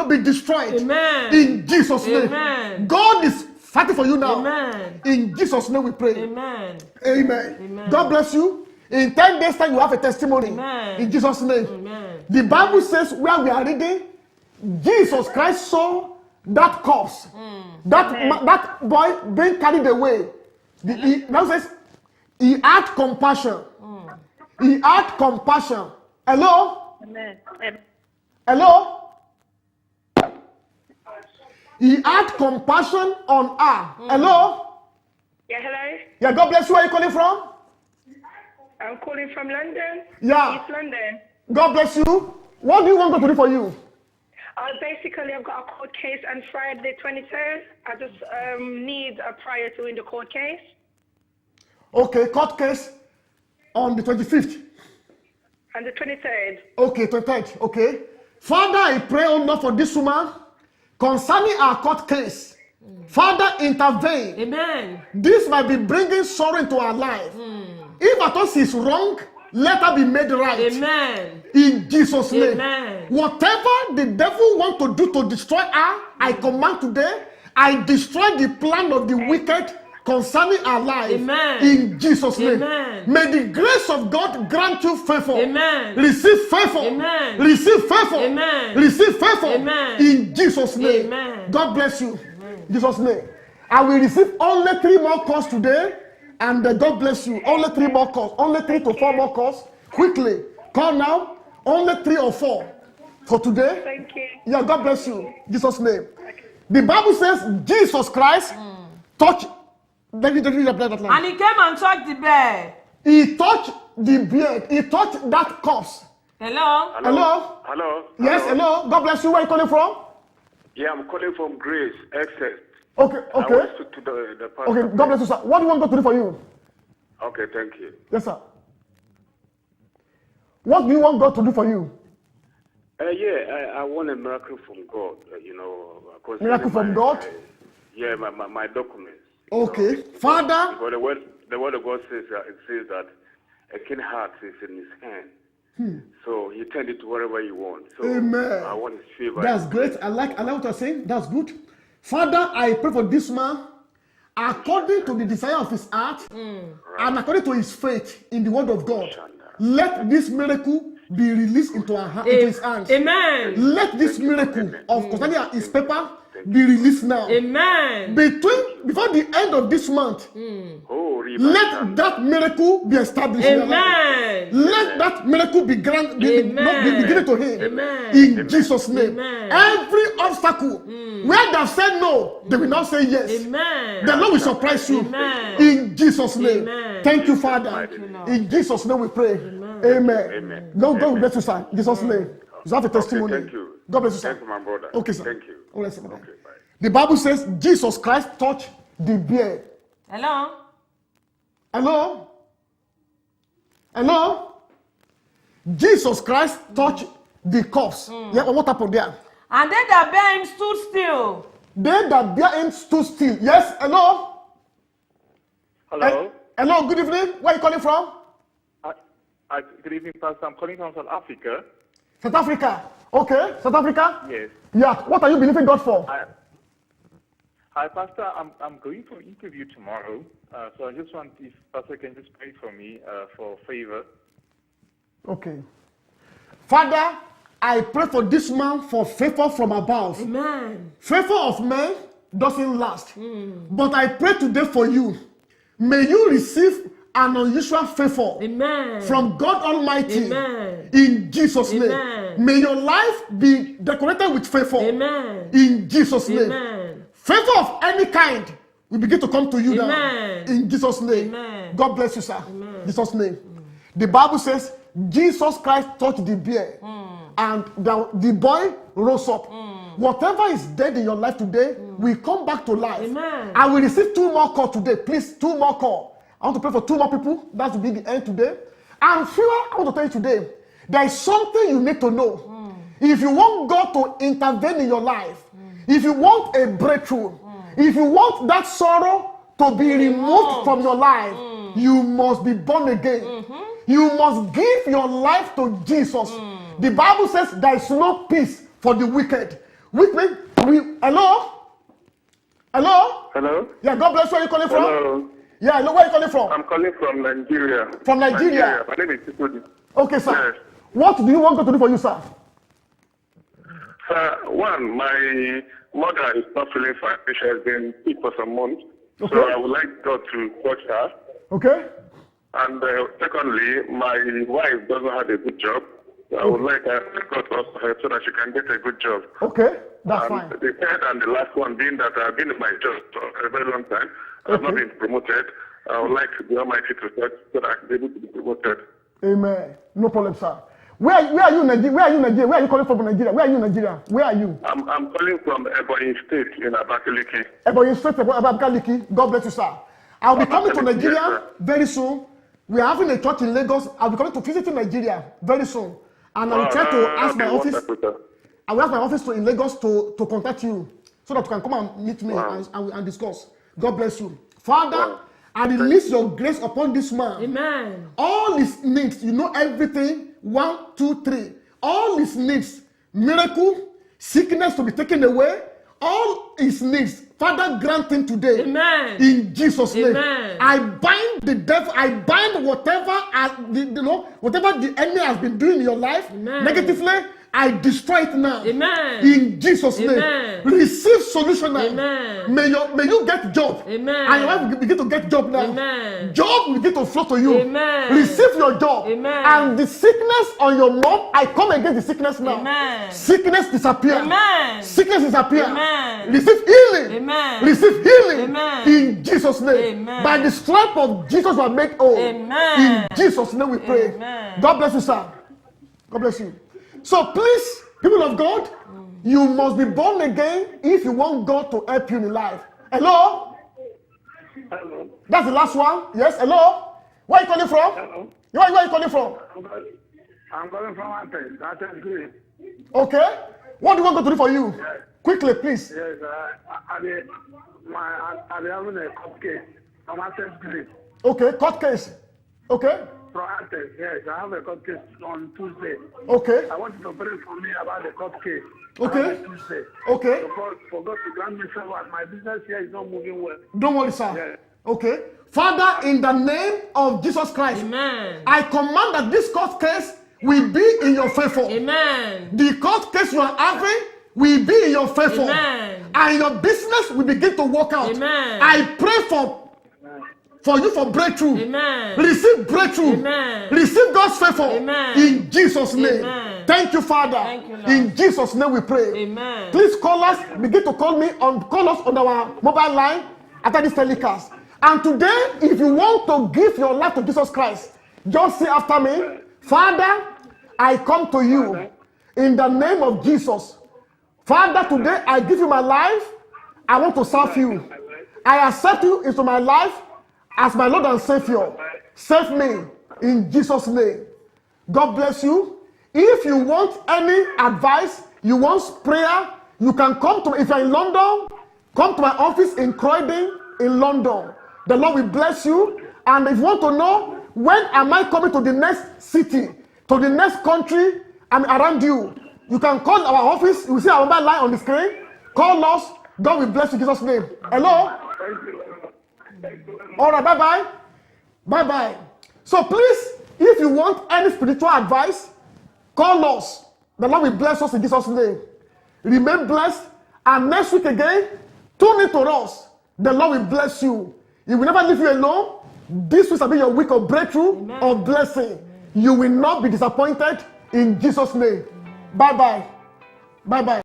S2: be destroyed.
S1: Amen.
S2: In Jesus' name.
S1: Amen.
S2: God is fighting for you now.
S1: Amen.
S2: In Jesus' name we pray.
S1: Amen.
S2: Amen.
S1: Amen.
S2: God bless you. In 10 days time you have a testimony.
S1: Amen.
S2: In Jesus' name.
S1: Amen.
S2: The Bible says where we are reading, Jesus Christ saw that corpse, that boy being carried away. The Bible says he had compassion. He had compassion. Hello?
S3: Amen.
S2: Hello? He had compassion on her. Hello?
S6: Yeah, hello.
S2: Yeah, God bless you. Where are you calling from?
S6: I'm calling from London.
S2: Yeah.
S6: East London.
S2: God bless you. What do you want God to do for you?
S6: Basically, I've got a court case on Friday the 23rd. I just need a prior to win the court case.
S2: Okay, court case on the 25th.
S6: On the 23rd.
S2: Okay, 23rd. Okay. Father, I pray, oh Lord, for this woman concerning our court case. Father, intervene.
S1: Amen.
S2: This might be bringing sorrow into our life. If at all she is wrong, let her be made right.
S1: Amen.
S2: In Jesus' name.
S1: Amen.
S2: Whatever the devil wants to do to destroy her, I command today, I destroy the plan of the wicked concerning our life.
S1: Amen.
S2: In Jesus' name.
S1: Amen.
S2: May the grace of God grant you favor.
S1: Amen.
S2: Receive favor.
S1: Amen.
S2: Receive favor.
S1: Amen.
S2: Receive favor.
S1: Amen.
S2: In Jesus' name.
S1: Amen.
S2: God bless you. In Jesus' name. I will receive only 3 more calls today. And God bless you. Only 3 more calls. Only 3 to 4 more calls. Quickly. Call now. Only 3 or 4 for today.
S6: Thank you.
S2: Yeah, God bless you. In Jesus' name. The Bible says Jesus Christ touched. Let me read that line.
S1: And he came and touched the bed.
S2: He touched the beard. He touched that corpse.
S1: Hello?
S2: Hello?
S7: Hello?
S2: Yes, hello. God bless you. Where are you calling from?
S7: Yeah, I'm calling from Grace, Excess.
S2: Okay,
S7: I
S2: okay.
S7: want to speak to the pastor.
S2: Okay, God bless you, sir. What do you want God to do for you?
S7: Okay, thank you.
S2: Yes, sir. What do you want God to do for you?
S7: I want a miracle from God, concerning
S2: Miracle from God?
S7: My documents.
S2: Okay. Father,
S7: Because the word of God says that a king's heart is in his hand. So he turned it to whatever he wants. So
S2: Amen.
S7: I want his favor.
S2: That's great. I like what you're saying. That's good. Father, I pray for this man according to the desire of his heart and according to his faith in the word of God. Let this miracle be released into his hands.
S1: Amen.
S2: Let this miracle of concerning his paper be released now.
S1: Amen.
S2: Before the end of this month, let that miracle be established.
S1: Amen.
S2: Let that miracle be given to him.
S1: Amen.
S2: In Jesus' name.
S1: Amen.
S2: Every obstacle where they have said no, they will now say yes.
S1: Amen.
S2: The Lord will surprise you.
S1: Amen.
S2: In Jesus' name.
S1: Amen.
S2: Thank you, Father.
S1: Thank you, Lord.
S2: In Jesus' name we pray. Amen. God will bless you, sir. In Jesus' name. You have a testimony.
S7: Okay, thank you.
S2: God bless you, sir.
S7: Thank you, my brother.
S2: Okay, sir.
S7: Thank you.
S2: Oh, bless you, brother.
S7: Okay, bye.
S2: The Bible says Jesus Christ touched the beard.
S1: Hello?
S2: Hello? Hello? Jesus Christ touched the corpse. Yeah, what happened there?
S1: And they that bear him stood still.
S2: They that bear him stood still. Yes, hello?
S8: Hello.
S2: Hello, good evening. Where are you calling from?
S8: Good evening, Pastor. I'm calling from South Africa.
S2: South Africa. Okay, South Africa?
S8: Yes.
S2: Yeah, what are you believing God for?
S8: Hi, Pastor. I'm going for an interview tomorrow. So I just want if Pastor can just pray for me for favor.
S2: Okay. Father, I pray for this man for favor from above.
S1: Amen.
S2: Favor of men doesn't last. But I pray today for you. May you receive an unusual favor
S1: Amen.
S2: from God Almighty.
S1: Amen.
S2: In Jesus' name.
S1: Amen.
S2: May your life be decorated with favor.
S1: Amen.
S2: In Jesus' name.
S1: Amen.
S2: Favor of any kind will begin to come to you
S1: Amen.
S2: now. In Jesus' name.
S1: Amen.
S2: God bless you, sir.
S1: Amen.
S2: In Jesus' name. The Bible says Jesus Christ touched the bear and the boy rose up. Whatever is dead in your life today will come back to life.
S1: Amen.
S2: I will receive 2 more calls today. Please, 2 more calls. I want to pray for 2 more people. That will be the end today. And fewer, I want to tell you today, there is something you need to know. If you want God to intervene in your life, if you want a breakthrough, if you want that sorrow to be removed from your life, you must be born again. You must give your life to Jesus. The Bible says there is no peace for the wicked. Hello? Hello?
S7: Hello?
S2: Yeah, God bless you. Where are you calling from?
S7: Hello?
S2: Yeah, hello, where are you calling from?
S7: I'm calling from Nigeria.
S2: From Nigeria?
S7: My name is Titodi.
S2: Okay, sir.
S7: Yes.
S2: What do you want God to do for you, sir?
S7: Sir, one, my mother is not feeling fine. She has been sick for some months.
S2: Okay.
S7: So I would like God to touch her.
S2: Okay?
S7: And secondly, my wife doesn't have a good job. I would like God to help her so that she can get a good job.
S2: Okay, that's
S7: And
S2: fine.
S7: the third and the last one being that I've been in my job for a very long time. I've not been promoted. I would like the Almighty to touch so that I can be able to be promoted.
S2: Amen. No problem, sir. Where are you in Nigeria? Where are you in Nigeria? Where are you calling from Nigeria? Where are you in Nigeria? Where are you?
S7: I'm calling from Ebonyi State in Abakaliki.
S2: Ebonyi State, Abakaliki. God bless you, sir. I'll be coming to Nigeria
S7: Yes,
S2: very soon. We are having a church in Lagos. I'll be coming to visit Nigeria very soon. And I will try to ask my office. I will ask my office in Lagos to contact you so that you can come and meet me and discuss. God bless you. Father, I release your grace upon this man.
S1: Amen.
S2: All his needs, you know everything. 1, 2, 3. All his needs, miracle, sickness to be taken away. All his needs, Father, grant him today.
S1: Amen.
S2: In Jesus' name.
S1: Amen.
S2: I bind the devil. I bind whatever whatever the enemy has been doing in your life.
S1: Amen.
S2: Negatively. I destroy it now.
S1: Amen.
S2: In Jesus' name.
S1: Amen.
S2: Receive solution now.
S1: Amen.
S2: May you get job.
S1: Amen.
S2: And your wife begin to get job now.
S1: Amen.
S2: Job will begin to flow to you.
S1: Amen.
S2: Receive your job.
S1: Amen.
S2: And the sickness on your mom, I come against the sickness now.
S1: Amen.
S2: Sickness disappear.
S1: Amen.
S2: Sickness disappear.
S1: Amen.
S2: Receive healing.
S1: Amen.
S2: Receive healing.
S1: Amen.
S2: In Jesus' name.
S1: Amen.
S2: By the stripe of Jesus we are made whole.
S1: Amen.
S2: In Jesus' name we pray.
S1: Amen.
S2: God bless you, sir. God bless you. So please, people of God, you must be born again if you want God to help you in life. Hello?
S4: Hello.
S2: That's the last one. Yes, hello? Where are you calling from?
S4: Hello.
S2: Where are you calling from?
S4: I'm calling from Athens. Athens, Greece.
S2: Okay. What do you want God to do for you?
S4: Yes.
S2: Quickly, please.
S4: Yes, I've been having a court case from Athens, Greece.
S2: Okay, court case. Okay.
S4: From Athens, yes, I have a court case on Tuesday.
S2: Okay.
S4: I want you to pray for me about the court case.
S2: Okay.
S4: Tuesday.
S2: Okay.
S4: For God to grant me favor, my business here is not moving well.
S2: Don't worry, sir.
S4: Yes.
S2: Okay. Father, in the name of Jesus Christ,
S1: Amen.
S2: I command that this court case will be in your favor.
S1: Amen.
S2: The court case you are having will be in your favor.
S1: Amen.
S2: And your business will begin to work out.
S1: Amen.
S2: I pray for you for breakthrough.
S1: Amen.
S2: Receive breakthrough.
S1: Amen.
S2: Receive God's favor.
S1: Amen.
S2: In Jesus' name.
S1: Amen.
S2: Thank you, Father.
S1: Thank you, Lord.
S2: In Jesus' name we pray.
S1: Amen.
S2: Please call us. Begin to call us on our mobile line after this telecast. And today, if you want to give your life to Jesus Christ, just say after me, Father, I come to you in the name of Jesus. Father, today I give you my life. I want to serve you. I accept you into my life as my Lord and Savior. Save me in Jesus' name. God bless you. If you want any advice, you want prayer, you can come to, if you're in London, come to my office in Croydon in London. The Lord will bless you. And if you want to know, when am I coming to the next city, to the next country, I'm around you, you can call our office. You will see our mobile line on the screen. Call us. God will bless you in Jesus' name. Hello? All right, bye-bye. Bye-bye. So please, if you want any spiritual advice, call us. The Lord will bless us in Jesus' name. Remain blessed. And next week again, tune in to us. The Lord will bless you. He will never leave you alone. This will be your week of breakthrough,
S1: Amen.
S2: of blessing. You will not be disappointed in Jesus' name. Bye-bye. Bye-bye.